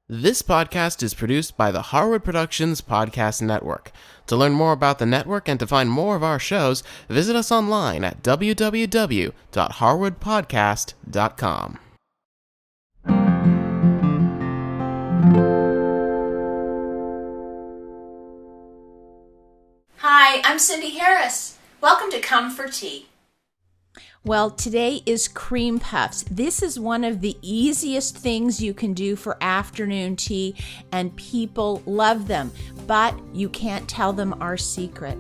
This podcast is produced by the Harwood Productions Podcast Network. To learn more about the network and to find more of our shows, visit us online at www.harwoodpodcast.com. Hi, I'm Cindy Harris. Welcome to Come for Tea. Well, today is cream puffs. This is one of the easiest things you can do for afternoon tea, and people love them, but you can't tell them our secret.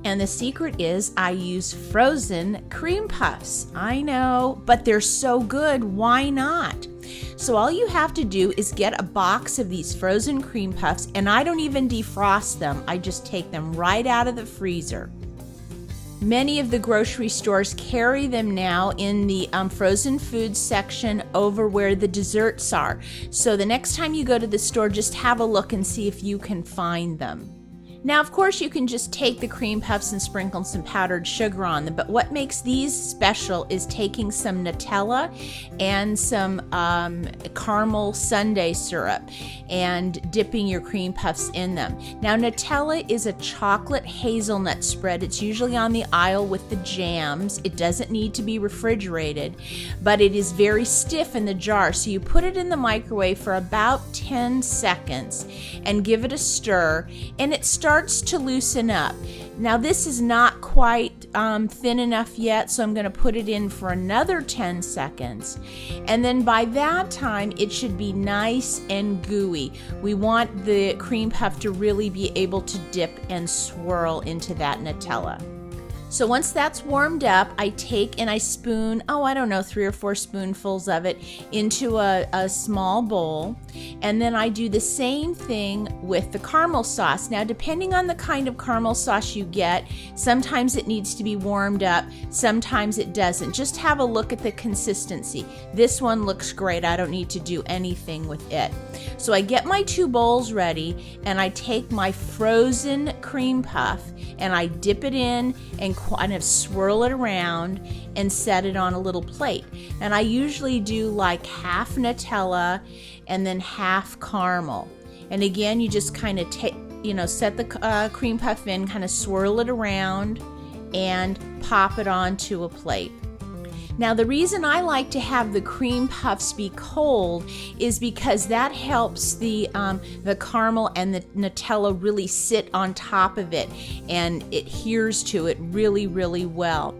And the secret is I use frozen cream puffs. I know, but they're so good, why not? So all you have to do is get a box of these frozen cream puffs, and I don't even defrost them. I just take them right out of the freezer. Many of the grocery stores carry them now in the frozen food section over where the desserts are. So the next time you go to the store, just have a look and see if you can find them. Now, of course, you can just take the cream puffs and sprinkle some powdered sugar on them, but what makes these special is taking some Nutella and some caramel sundae syrup and dipping your cream puffs in them. Now, Nutella is a chocolate hazelnut spread. It's usually on the aisle with the jams. It doesn't need to be refrigerated, but it is very stiff in the jar, so you put it in the microwave for about 10 seconds and give it a stir, and it starts to loosen up. Now this is not quite thin enough yet, so I'm going to put it in for another 10 seconds. And then by that time, it should be nice and gooey. We want the cream puff to really be able to dip and swirl into that Nutella. So once that's warmed up, I take and I spoon, 3 or 4 spoonfuls of it into a small bowl. And then I do the same thing with the caramel sauce. Now, depending on the kind of caramel sauce you get, sometimes it needs to be warmed up, sometimes it doesn't. Just have a look at the consistency. This one looks great. I don't need to do anything with it. So I get my 2 bowls ready, and I take my frozen cream puff and I dip it in and kind of swirl it around and set it on a little plate. And I usually do like half Nutella and then half caramel. And again, you just kind of set the cream puff in, kind of swirl it around and pop it onto a plate. Now, the reason I like to have the cream puffs be cold is because that helps the caramel and the Nutella really sit on top of it, and it adheres to it really, really well.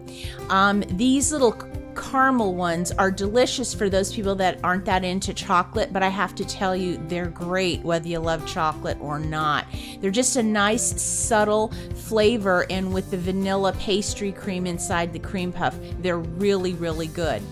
These little caramel ones are delicious for those people that aren't that into chocolate, but I have to tell you, they're great whether you love chocolate or not. They're just a nice, subtle flavor, and with the vanilla pastry cream inside the cream puff, they're really, really good.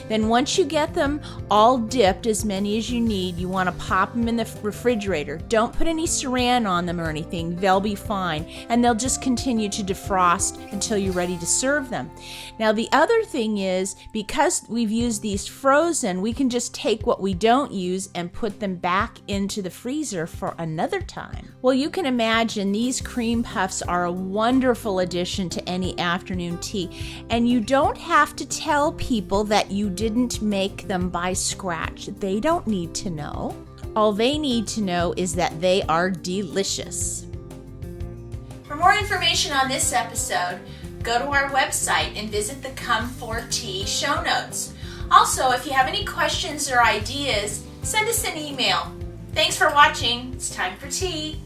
Then once you get them all dipped, as many as you need, you want to pop them in the refrigerator. Don't put any saran on them or anything. They'll be fine, and they'll just continue to defrost until you're ready to serve them. Now, the other thing is, because we've used these frozen, we can just take what we don't use and put them back into the freezer for another time. Well, you can imagine these cream puffs are a wonderful addition to any afternoon tea, and you don't have to tell people that you didn't make them by scratch. They don't need to know. All they need to know is that they are delicious. For more information on this episode, go to our website and visit the Come for Tea show notes. Also, if you have any questions or ideas, send us an email. Thanks for watching. It's time for tea.